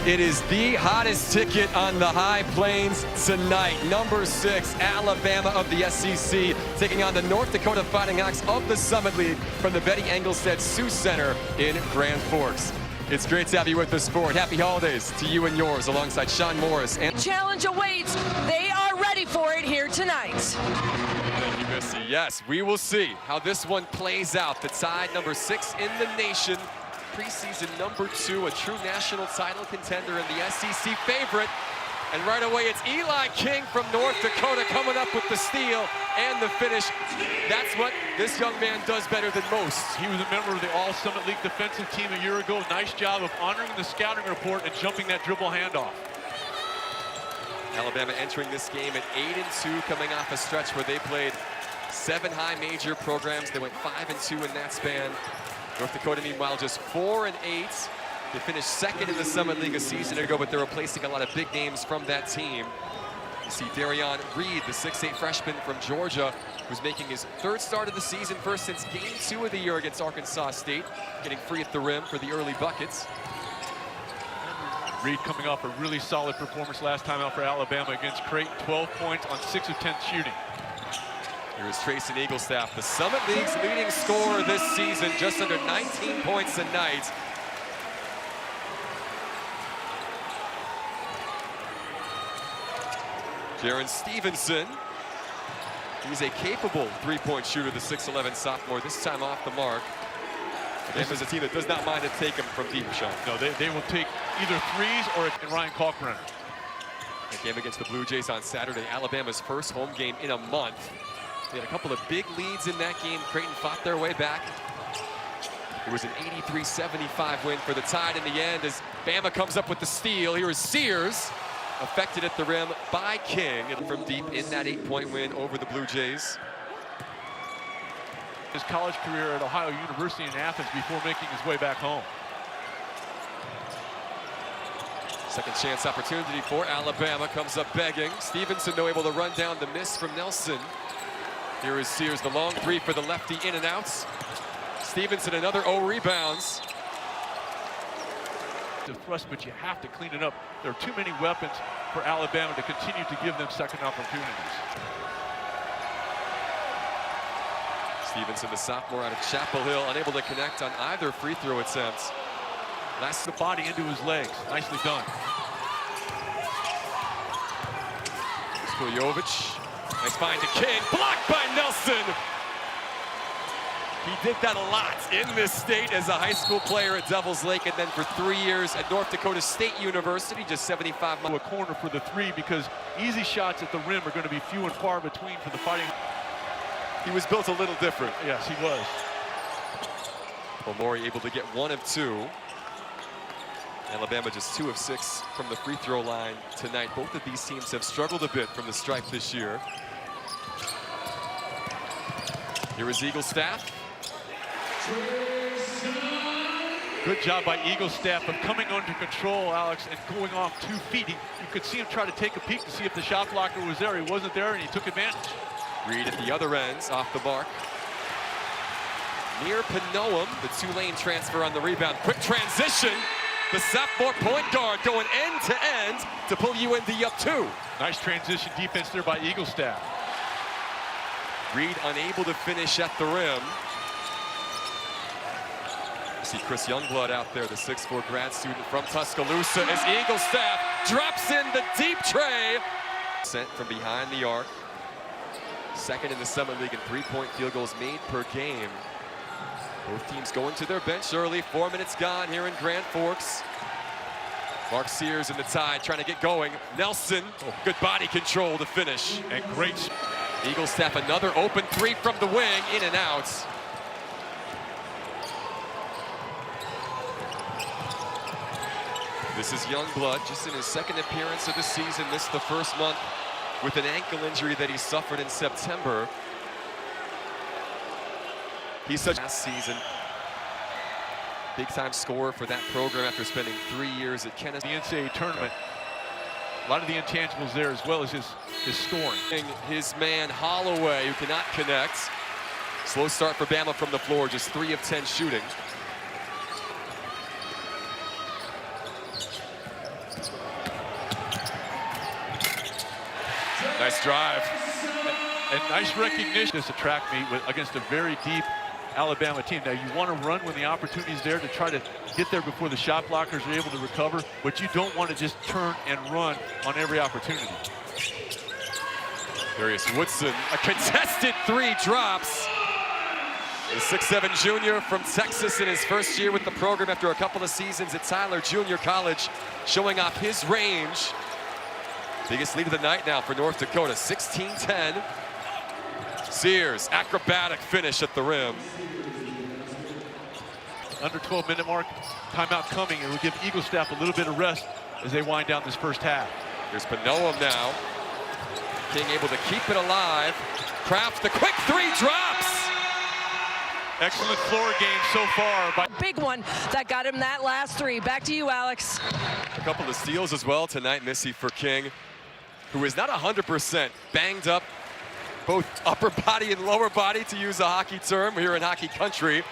It is the hottest ticket on the high plains tonight. Number 6, Alabama of the SEC, taking on the North Dakota Fighting Hawks of the Summit League from the Betty Engelstad Sioux Center in Grand Forks. It's great to have you with us, Ford. Happy holidays to you and yours, alongside Sean Morris. And challenge awaits. They are ready for it here tonight. Thank you, Missy. Yes, we will see how this one plays out. The tied number 6 in the nation. Preseason number 2, a true national title contender and the SEC favorite. And right away, it's Eli King from North Dakota coming up with the steal and the finish. That's what this young man does better than most. He was a member of the All-Summit League defensive team a year ago. Nice job of honoring the scouting report and jumping that dribble handoff. Alabama entering this game at 8-2, coming off a stretch where they played 7 high major programs. They went 5-2 in that span. North Dakota, meanwhile, just 4-8. They finished 2nd in the Summit League a season ago, but they're replacing a lot of big names from that team. You see Darion Reed, the 6'8 freshman from Georgia, who's making his 3rd start of the season, first since Game 2 of the year against Arkansas State, getting free at the rim for the early buckets. Reed coming off a really solid performance last time out for Alabama against Creighton, 12 points on 6 of 10 shooting. Here's Trayson Eaglestaff, the Summit League's leading scorer this season, just under 19 points a night. Jaron Stevenson, he's a capable 3-point shooter, the 6'11 sophomore, this time off the mark. This is a team that does not mind to take him from deep, Sean. No, they will take either threes or Ryan Kalkbrenner. The game against the Blue Jays on Saturday, Alabama's first home game in a month. They had a couple of big leads in that game. Creighton fought their way back. It was an 83-75 win for the Tide in the end as Bama comes up with the steal. Here is Sears, affected at the rim by King from deep in that 8-point win over the Blue Jays. His college career at Ohio University in Athens before making his way back home. Second chance opportunity for Alabama, comes up begging. Stevenson, though, able to run down the miss from Nelson. Here is Sears, the long 3 for the lefty, in and outs. Stevenson, another 0 rebounds. The thrust, but you have to clean it up. There are too many weapons for Alabama to continue to give them second opportunities. Stevenson, the sophomore out of Chapel Hill, unable to connect on either free throw attempts. Last the body into his legs. Nicely done. Spiljovic. Nice find to King. Blocked by Nelson. He did that a lot in this state as a high school player at Devils Lake, and then for 3 years at North Dakota State University, just 75 miles. A corner for the 3 because easy shots at the rim are going to be few and far between for the Fighting. He was built a little different. Yes, he was. Omori able to get 1 of 2. Alabama just 2 of 6 from the free throw line tonight. Both of these teams have struggled a bit from the stripe this year. Here is Eaglestaff. Good job by Eaglestaff of coming under control, Alex, and going off 2 feet. You could see him try to take a peek to see if the shot blocker was there. He wasn't there, and he took advantage. Reed at the other ends, off the mark. Near Pinoam, the Tulane transfer on the rebound. Quick transition. The sophomore point guard going end to end to pull UND up 2. Nice transition defense there by Eaglestaff. Reed unable to finish at the rim. See Chris Youngblood out there, the 6'4 grad student from Tuscaloosa, as Eaglestaff drops in the deep tray. Sent from behind the arc. 2nd in the Summit League in 3-point field goals made per game. Both teams going to their bench early. 4 minutes gone here in Grand Forks. Mark Sears in the Tide trying to get going. Nelson, good body control to finish. And great. Eaglestaff, another open 3 from the wing, in and out. This is Youngblood, just in his 2nd appearance of the season. Missed the first month with an ankle injury that he suffered in September. He's such last season. Big-time scorer for that program after spending 3 years at Kennesaw. The NCAA tournament. A lot of the intangibles there, as well as his scoring. His man Holloway, who cannot connect. Slow start for Bama from the floor, just 3 of 10 shooting. nice drive. And nice recognition. This a track meet against a very deep Alabama team. Now, you want to run when the opportunity is there to try to get there before the shot blockers are able to recover, but you don't want to just turn and run on every opportunity. Darius Woodson, a contested three, drops. The 6'7" junior from Texas in his first year with the program after a couple of seasons at Tyler Junior College, showing off his range. Biggest lead of the night now for North Dakota, 16-10. Sears, acrobatic finish at the rim. Under 12-minute mark, timeout coming. It will give Eagle Staff a little bit of rest as they wind down this first half. Here's Panoam now. King able to keep it alive. Kraft, the quick three, drops. Excellent floor game so far. Big one that got him that last three. Back to you, Alex. A couple of steals as well tonight, Missy, for King, who is not 100%, banged up, both upper body and lower body, to use a hockey term here in hockey country.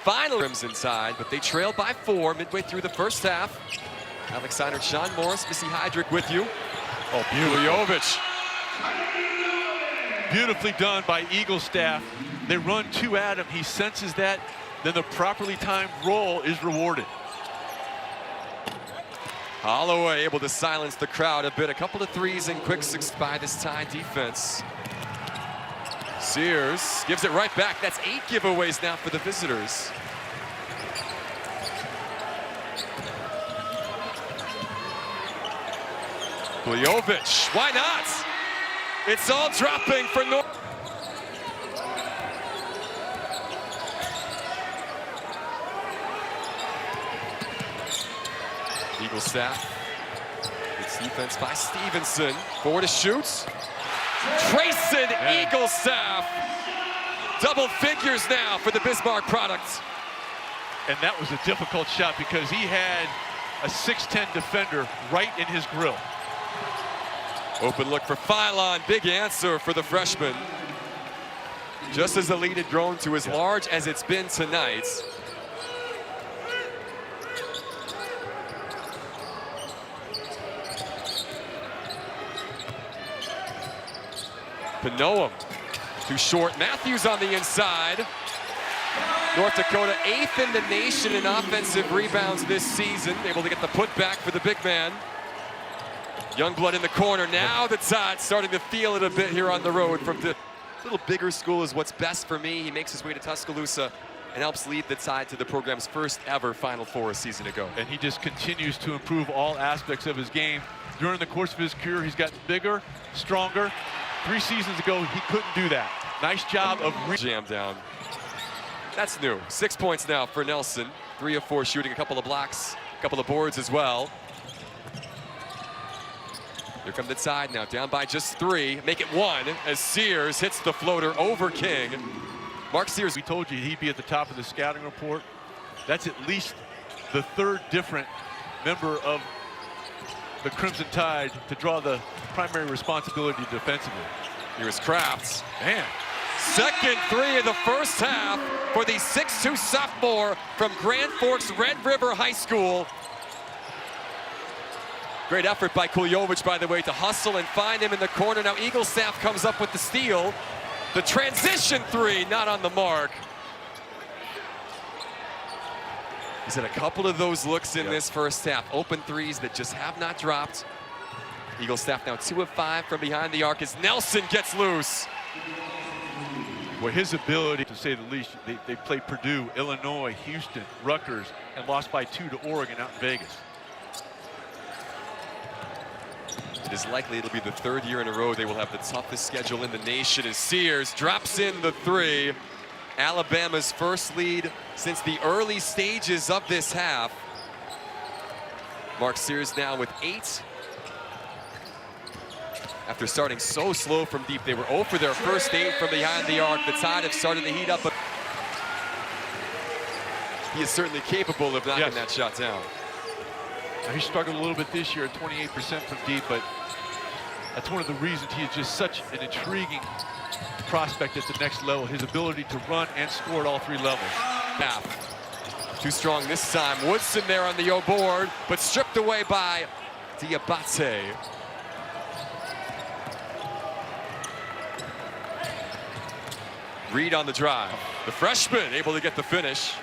Final rims inside, but they trailed by 4 midway through the first half. Alex Seiner, Sean Morris, Missy Heydrich with you. Oh, Kuliovic. Beautifully done by Eagle Staff. They run 2 at him. He senses that. Then the properly timed roll is rewarded. Holloway able to silence the crowd a bit. A couple of threes and quick 6 by this Tide defense. Sears gives it right back. That's 8 giveaways now for the visitors. Kuliovic, why not? It's all dropping for North. Eagle Staff. It's defense by Stevenson. Forward to shoots. Trayson, Eagle Staff. Double figures now for the Bismarck product. And that was a difficult shot because he had a 6'10" defender right in his grill. Open look for Philon. Big answer for the freshman. Just as the lead had grown to as large as it's been tonight. Panoam, too short. Matthews on the inside. North Dakota 8th in the nation in offensive rebounds this season. Able to get the putback for the big man. Youngblood in the corner. Now the Tide starting to feel it a bit here on the road from the little bigger school is what's best for me. He makes his way to Tuscaloosa and helps lead the Tide to the program's first ever Final Four a season ago. And he just continues to improve all aspects of his game. During the course of his career, he's gotten bigger, stronger. 3 seasons ago, he couldn't do that. Nice job of jam down. That's new. 6 points now for Nelson. 3 of 4 shooting, a couple of blocks, a couple of boards as well. Here come the Tide now, down by just 3. Make it 1 as Sears hits the floater over King. Mark Sears. We told you he'd be at the top of the scouting report. That's at least the 3rd different member of the Crimson Tide to draw the primary responsibility defensively. Here's Kraft. Man. Second 3 of the first half for the 6'2" sophomore from Grand Forks Red River High School. Great effort by Kuliovic, by the way, to hustle and find him in the corner. Now Eagle Staff comes up with the steal. The transition 3, not on the mark. He's had a couple of those looks in this first half. Open threes that just have not dropped. Eagle Staff now 2 of 5 from behind the arc as Nelson gets loose. Well, his ability, to say the least, they played Purdue, Illinois, Houston, Rutgers, and lost by 2 to Oregon out in Vegas. It is likely it'll be the 3rd year in a row they will have the toughest schedule in the nation as Sears drops in the 3. Alabama's first lead since the early stages of this half. Mark Sears now with 8. After starting so slow from deep, they were 0 for their first 8 from behind the arc. The Tide have started to heat up. He is certainly capable of knocking that shot down. Now, he struggled a little bit this year at 28% from deep, but that's one of the reasons he is just such an intriguing prospect at the next level. His ability to run and score at all 3 levels. Half. Too strong this time. Woodson there on the O board, but stripped away by Diabate. Reed on the drive. The freshman able to get the finish.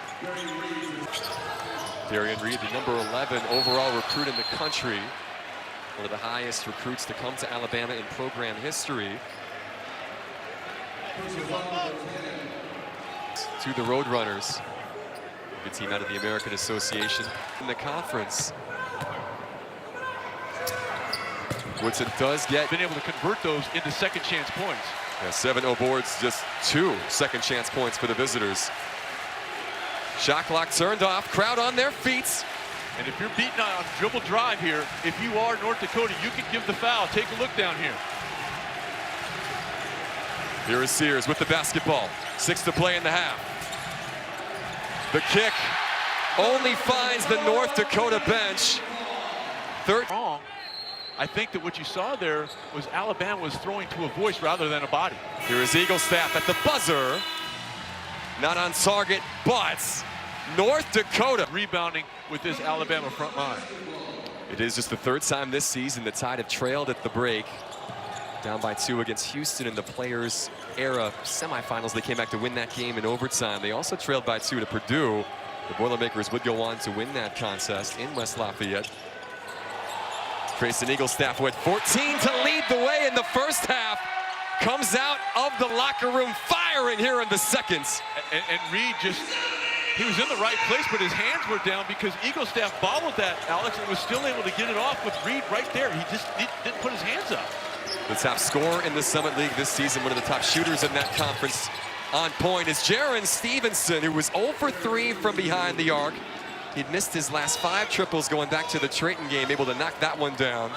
Darian Reed, the number 11 overall recruit in the country. One of the highest recruits to come to Alabama in program history. To the Roadrunners. Good team out of the American Association in the conference. Woodson does get... Been able to convert those into second chance points. Yeah, 7-0 boards, just 2 second chance points for the visitors. Shot clock turned off, crowd on their feet. And if you're beaten on a dribble drive here, if you are North Dakota, you can give the foul. Take a look down here. Here is Sears with the basketball. 6 to play in the half. The kick only finds the North Dakota bench. Third. Wrong. I think that what you saw there was Alabama was throwing to a voice rather than a body. Here is Eaglestaff at the buzzer. Not on target, but North Dakota Rebounding with this Alabama front line. It is just the 3rd time this season the Tide have trailed at the break. Down by 2 against Houston in the Players Era semifinals. They came back to win that game in overtime. They also trailed by 2 to Purdue. The Boilermakers would go on to win that contest in West Lafayette. Grayson Eaglestaff with 14 to lead the way in the first half. Comes out of the locker room firing here in the second. And Reed just, he was in the right place, but his hands were down because Eaglestaff followed that, Alex, and was still able to get it off with Reed right there. He just didn't put his hands up. The top scorer in the Summit League this season, one of the top shooters in that conference on point, is Jaron Stevenson, who was 0 for 3 from behind the arc. He'd missed his last 5 triples going back to the Trayton game, able to knock that one down.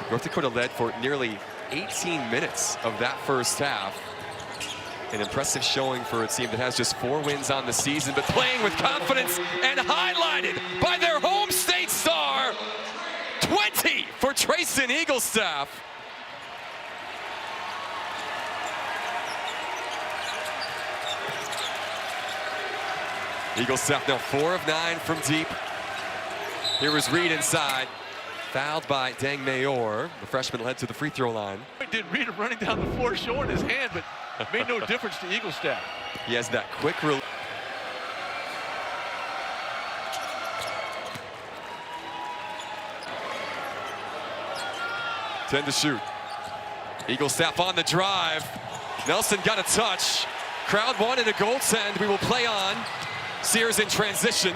North Dakota led for nearly 18 minutes of that first half. An impressive showing for a team that has just 4 wins on the season, but playing with confidence and highlighted by their home state star. 20 for Trayson Eaglestaff. Eaglestaff now 4 of 9 from deep. Here is Reed inside. Fouled by Dang Mayor. The freshman led to the free throw line. Did Reed running down the floor showing his hand, but made no difference to Eaglestaff. He has that quick release. Ten to shoot. Eaglestaff on the drive. Nelson got a touch. Crowd wanted a goaltend. We will play on. Sears in transition.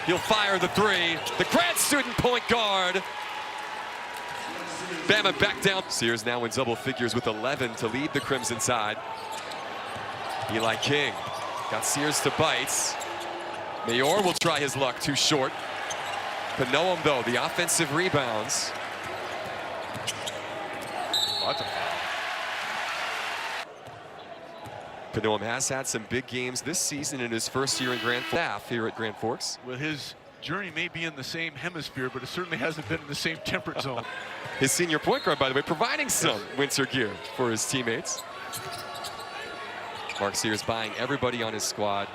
He'll fire the 3. The grad student point guard. Bama back down. Sears now in double figures with 11 to lead the Crimson Tide. Eli King got Sears to bite. Mayor will try his luck, too short. Panoam, though, the offensive rebounds. Panoam has had some big games this season in his first year in Grand Forks. Here at Grand Forks. Well, his journey may be in the same hemisphere, but it certainly hasn't been in the same temperate zone. His senior point guard, by the way, providing some winter gear for his teammates. Mark Sears buying everybody on his squad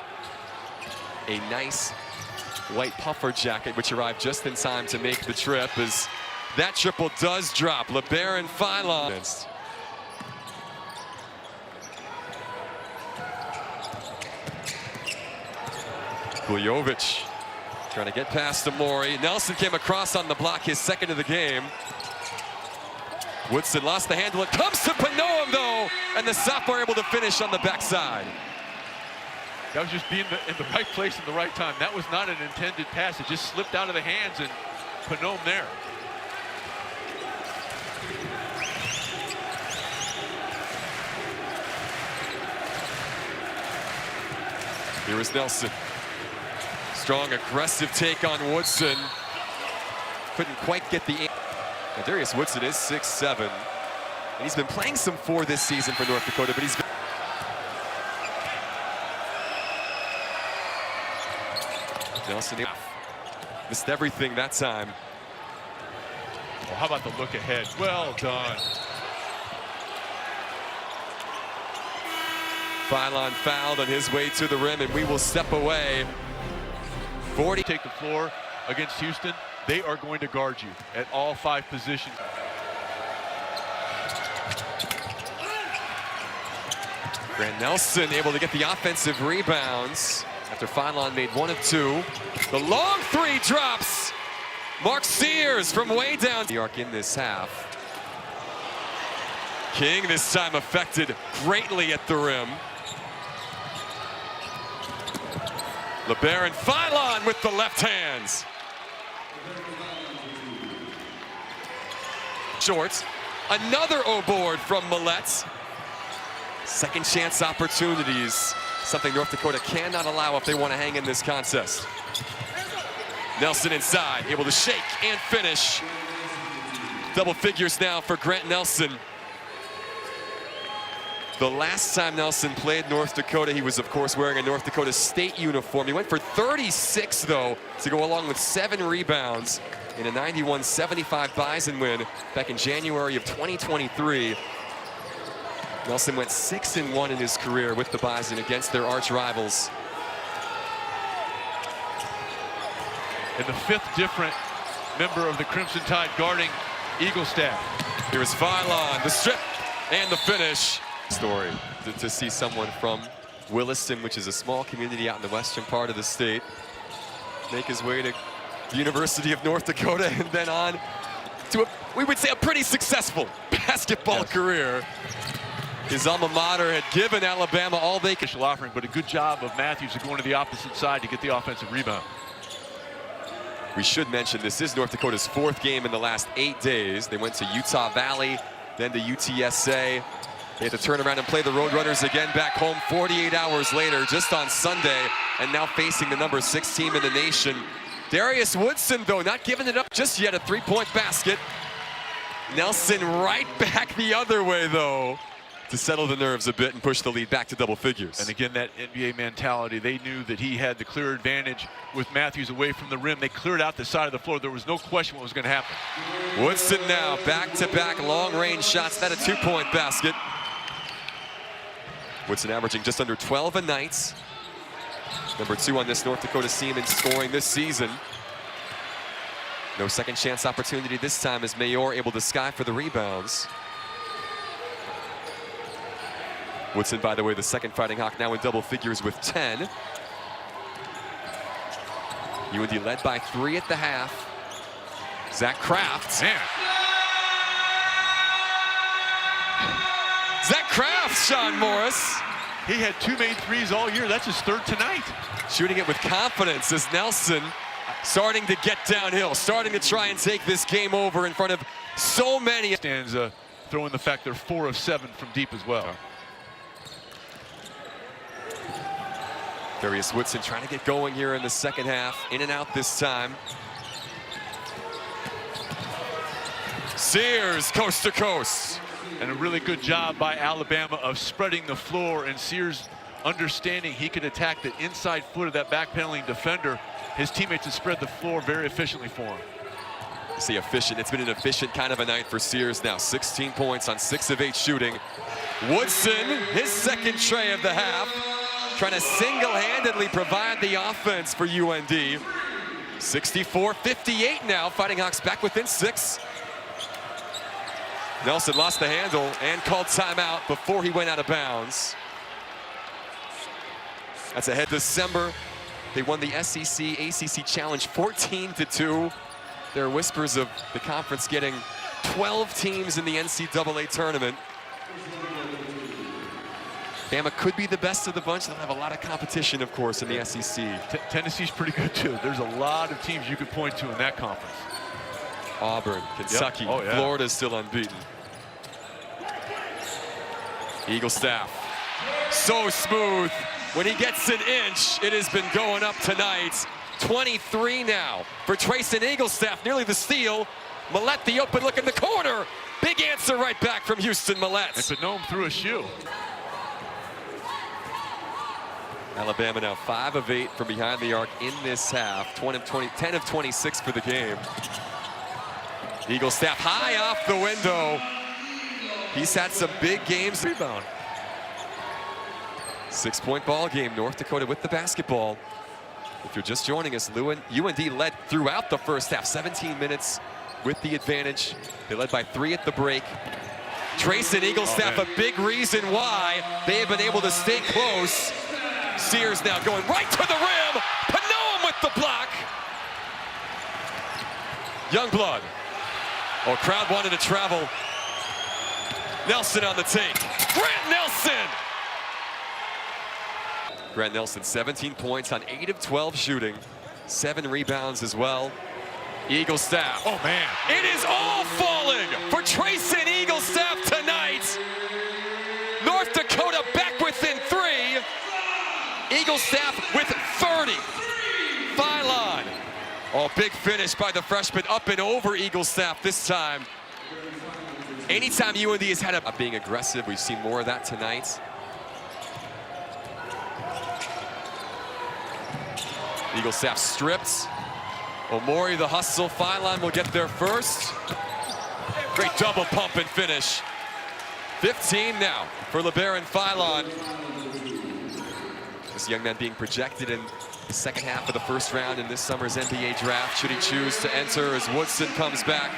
a nice white puffer jacket, which arrived just in time to make the trip, as that triple does drop. LeBaron Philon. Guljovic trying to get past Amori. Nelson came across on the block, his 2nd of the game. Woodson lost the handle. It comes to Panoam, though, and the sophomore able to finish on the backside. That was just being in the right place at the right time. That was not an intended pass. It just slipped out of the hands, and Panoam there. Here is Nelson. Strong, aggressive take on Woodson. Couldn't quite get the... Now, Darius Woodson is 6'7", and he's been playing some 4 this season for North Dakota, but he's been... Nelson missed everything that time. Well, how about the look ahead? Well done. Philon fouled on his way to the rim, and we will step away. 40. Take the floor against Houston. they are going to guard you at all 5 positions. Grant Nelson able to get the offensive rebounds after Feinlon made 1 of 2. The long 3 drops. Mark Sears from way down. New York in this half. King this time affected greatly at the rim. LeBaron Feinlon with the left hands. Shorts. Another O board from Millette. Second chance opportunities. Something North Dakota cannot allow if they want to hang in this contest. Nelson inside, able to shake and finish. Double figures now for Grant Nelson. The last time Nelson played North Dakota, he was, of course, wearing a North Dakota State uniform. He went for 36, though, to go along with 7 rebounds in a 91-75 Bison win back in January of 2023. Nelson went 6-1 in his career with the Bison against their arch rivals. And the 5th different member of the Crimson Tide guarding Eagle staff. Here's Feinlon, the strip and the finish. Story to see someone from Williston, which is a small community out in the western part of the state, make his way to the University of North Dakota and then on to we would say a pretty successful basketball career. His alma mater had given Alabama all they could. Offering, but a good job of Matthews of going to the opposite side to get the offensive rebound. We should mention this is North Dakota's 4th game in the last 8 days. They went to Utah Valley, then to UTSA. They had to turn around and play the Roadrunners again back home 48 hours later, just on Sunday, and now facing the number 6 team in the nation. Darius Woodson, though, not giving it up just yet, a 3-point basket. Nelson right back the other way, though, to settle the nerves a bit and push the lead back to double figures. And again, that NBA mentality, they knew that he had the clear advantage with Matthews away from the rim. They cleared out the side of the floor. There was no question what was going to happen. Woodson now back-to-back long-range shots. That a 2-point basket. Woodson averaging just under 12 a night. Number 2 on this North Dakota team in scoring this season. No second chance opportunity this time as Mayor able to sky for the rebounds. Woodson, by the way, the second Fighting Hawk, now in double figures with 10. UND led by 3 at the half. Zach Kraft. Man. Zach Kraft, Sean Morris. He had 2 made threes all year. That's his 3rd tonight. Shooting it with confidence as Nelson starting to get downhill, starting to try and take this game over in front of so many. Stands throwing the fact they're 4 of 7 from deep as well. Darius Woodson trying to get going here in the second half. In and out this time. Sears, coast to coast. And a really good job by Alabama of spreading the floor, and Sears understanding he could attack the inside foot of that backpedaling defender. His teammates have spread the floor very efficiently for him. I say efficient. It's been an efficient kind of a night for Sears now. 16 points on 6 of 8 shooting. Woodson, his second tray of the half, trying to single-handedly provide the offense for UND. 64-58 now. Fighting Hawks back within 6. Nelson lost the handle and called timeout before he went out of bounds. That's ahead December. They won the SEC ACC Challenge 14-2. There are whispers of the conference getting 12 teams in the NCAA tournament. Bama could be the best of the bunch. They'll have a lot of competition, of course, in the SEC. Tennessee's pretty good, too. There's a lot of teams you could point to in that conference. Auburn, Kentucky, Yep. Oh, yeah. Florida's still unbeaten. Eagle staff, so smooth. When he gets an inch, it has been going up tonight. 23 now for Trayson Eaglestaff, nearly the steal. Millette, the open look in the corner. Big answer right back from Houston Millette. It's a gnome through a shoe. Alabama now 5 of 8 from behind the arc in this half. 10 of 26 for the game. Eaglestaff high off the window. He's had some big games. Rebound. 6-point ball game. North Dakota with the basketball. If you're just joining us, UND led throughout the first half, 17 minutes with the advantage. They led by 3 at the break. Trace and Eaglestaff, a big reason why they have been able to stay close. Sears now going right to the rim. Panoam with the block. Youngblood. Oh, crowd wanted to travel. Nelson on the take. Grant Nelson! Grant Nelson, 17 points on 8 of 12 shooting. 7 rebounds as well. Eaglestaff. Oh, man. It is all falling for Trace and Eaglestaff tonight. North Dakota back within 3. Eaglestaff with 30. Phylon. Oh, big finish by the freshman up and over Eaglestaff this time. Anytime UND has had a being aggressive, we've seen more of that tonight. Eaglestaff stripped. Omori the hustle. Phylon will get there first. Great double pump and finish. 15 now for LeBaron Phylon. This young man being projected in the second half of the first round in this summer's NBA draft. Should he choose to enter as Woodson comes back.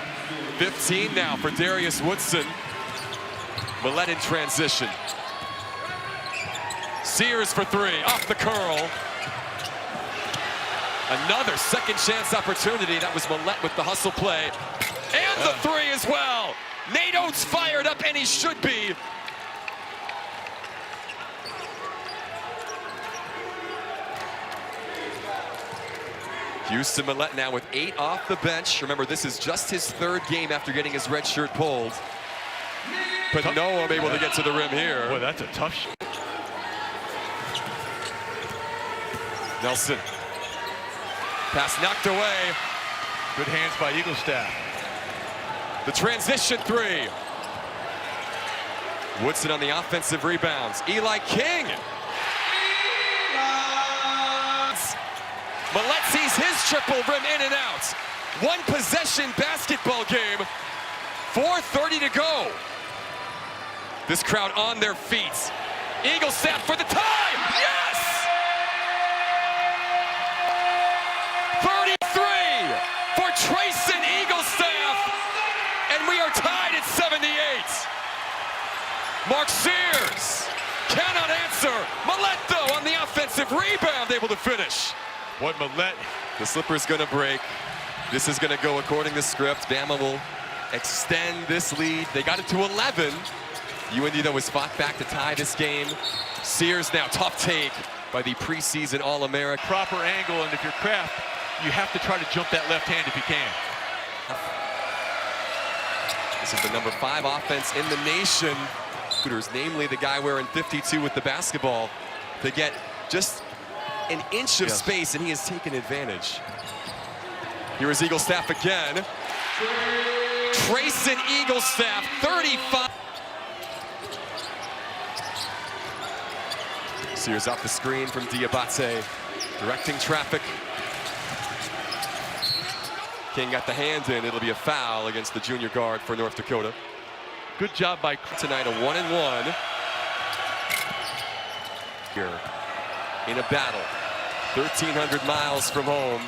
15 now for Darius Woodson. Millett in transition. Sears for 3, off the curl. Another second chance opportunity. That was Millett with the hustle play. And the 3 as well. Nate Oates fired up, and he should be. Houston Millett now with 8 off the bench. Remember, this is just his 3rd game after getting his red shirt pulled. Panoam able to get to the rim here. Boy, that's a tough shot. Nelson. Pass knocked away. Good hands by Eaglestaff. The transition 3. Woodson on the offensive rebounds. Eli King. Millett sees his triple rim in and out. 1 possession basketball game. 4:30 to go. This crowd on their feet. Eaglestaff for the tie. Yes! 33 for Trace and Eaglestaff. And we are tied at 78. Mark Sears cannot answer. Millett, though, on the offensive rebound, able to finish. What Millett. The slipper's gonna break. This is gonna go according to script. Bama will extend this lead. They got it to 11. UND, though, was fought back to tie this game. Sears now, tough take by the preseason All-American. Proper angle, and if you're Kraft, you have to try to jump that left hand if you can. This is the number 5 offense in the nation. Namely the guy wearing 52 with the basketball, to get just an inch of space, and he has taken advantage. Here is Eaglestaff again. Trace and Eaglestaff, 35. Sears off the screen from Diabate, directing traffic. King got the hand in. It'll be a foul against the junior guard for North Dakota. Good job by tonight, a 1-and-1. Here in a battle, 1,300 miles from home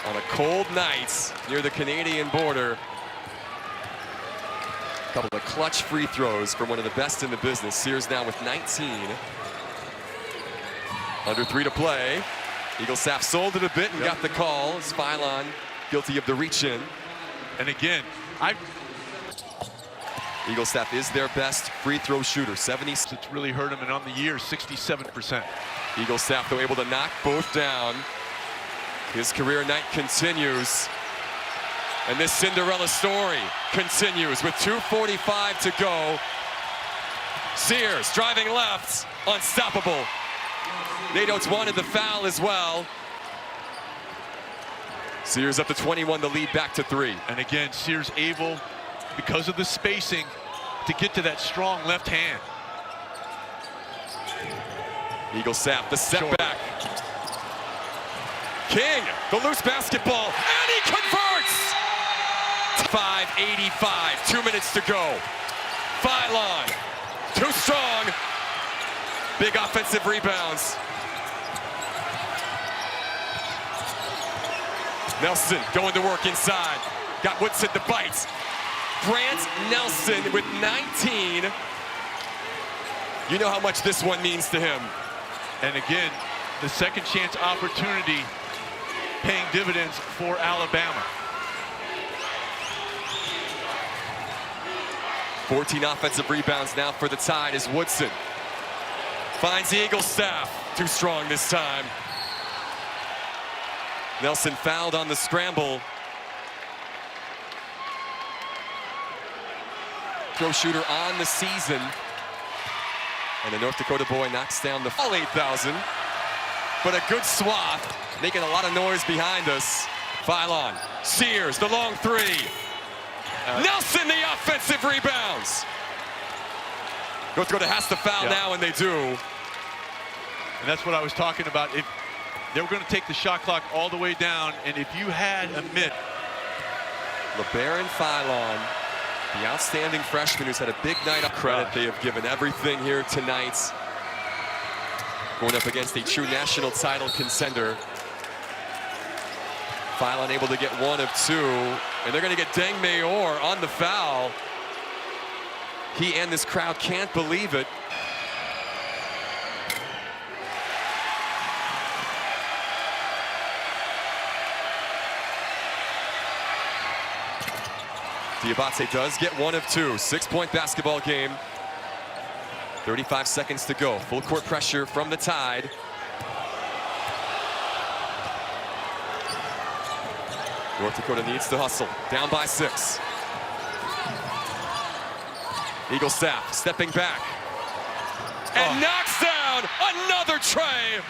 on a cold night near the Canadian border. A couple of clutch free throws from one of the best in the business. Sears now with 19. Under 3 to play. Eaglestaff sold it a bit and got the call. As Phylon guilty of the reach-in. And again, Eaglestaff is their best free throw shooter, 70. It's really hurt him, and on the year, 67%. Eaglestaff, though, able to knock both down. His career night continues. And this Cinderella story continues with 2:45 to go. Sears driving left, unstoppable. Nate Oates wanted the foul as well. Sears up to 21, the lead back to 3. And again, Sears able, because of the spacing, to get to that strong left hand. Eaglestaff, the setback. King, the loose basketball, and he converts! 5:85, 2 minutes to go. Phylon, too strong. Big offensive rebounds. Nelson going to work inside. Got Woodson the bites. Grant Nelson with 19. You know how much this one means to him. And again, the second chance opportunity paying dividends for Alabama. 14 offensive rebounds now for the Tide as Woodson finds the Eagle staff. Too strong this time. Nelson fouled on the scramble. Throw shooter on the season. And the North Dakota boy knocks down the full 8,000. But a good swath, making a lot of noise behind us. Phylon, Sears, the long three. Nelson, the offensive rebounds. North Dakota has to foul now, and they do. And that's what I was talking about. If they were going to take the shot clock all the way down, and if you had a minute. LeBaron Phylon, the outstanding freshman who's had a big night of credit. They have given everything here tonight. Going up against a true national title contender. Phylon able to get one of two, and they're going to get Deng Mayor on the foul. He and this crowd can't believe it. Diabate does get one of two. 6-point basketball game. 35 seconds to go. Full court pressure from the Tide. North Dakota needs to hustle. Down by 6. Eagle staff stepping back. And knocks down another tray.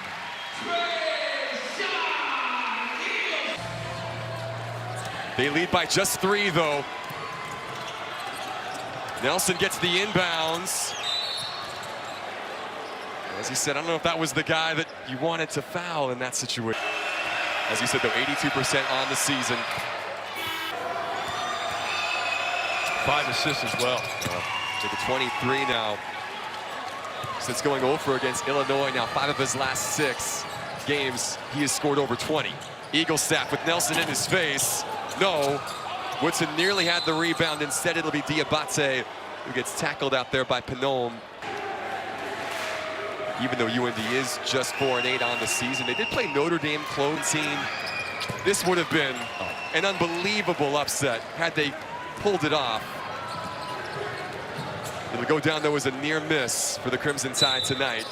They lead by just 3, though. Nelson gets the inbounds. As he said, I don't know if that was the guy that you wanted to foul in that situation. As you said, though, 82% on the season. 5 assists as well. To the 23 now. Since going over against Illinois, now 5 of his last 6 games, he has scored over 20. Eagle staff with Nelson in his face. No. Woodson nearly had the rebound. Instead, it'll be Diabate who gets tackled out there by Panome. Even though UND is just 4-8 on the season, they did play Notre Dame close team. This would have been an unbelievable upset had they pulled it off. It'll go down, though, as a near miss for the Crimson Tide tonight.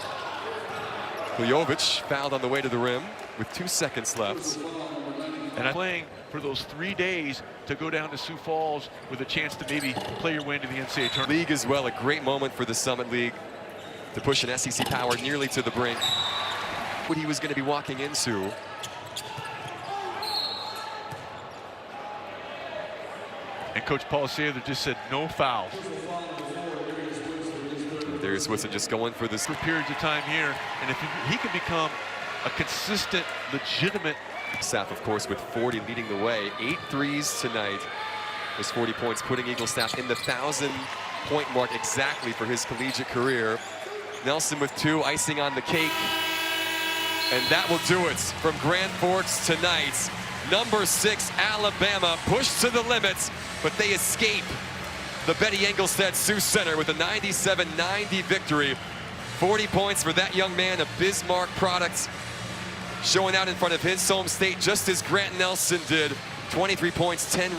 Kljovic fouled on the way to the rim with 2 seconds left. And I'm playing for those 3 days to go down to Sioux Falls with a chance to maybe play your way into the NCAA tournament. League as well, a great moment for the Summit League to push an SEC power nearly to the brink. What he was going to be walking into. And Coach Paul Sather just said no fouls. There's Woodson just going for this. Periods of time here, and if he can become a consistent, legitimate. Staff, of course, with 40 leading the way. 8 threes tonight. Those 40 points putting Eagle staff in the 1,000-point mark exactly for his collegiate career. Nelson with 2, icing on the cake. And that will do it from Grand Forks tonight. Number 6, Alabama, pushed to the limits, but they escape the Betty Engelstad Sioux Center with a 97-90 victory. 40 points for that young man, a Bismarck product, showing out in front of his home state just as Grant Nelson did. 23 points, 10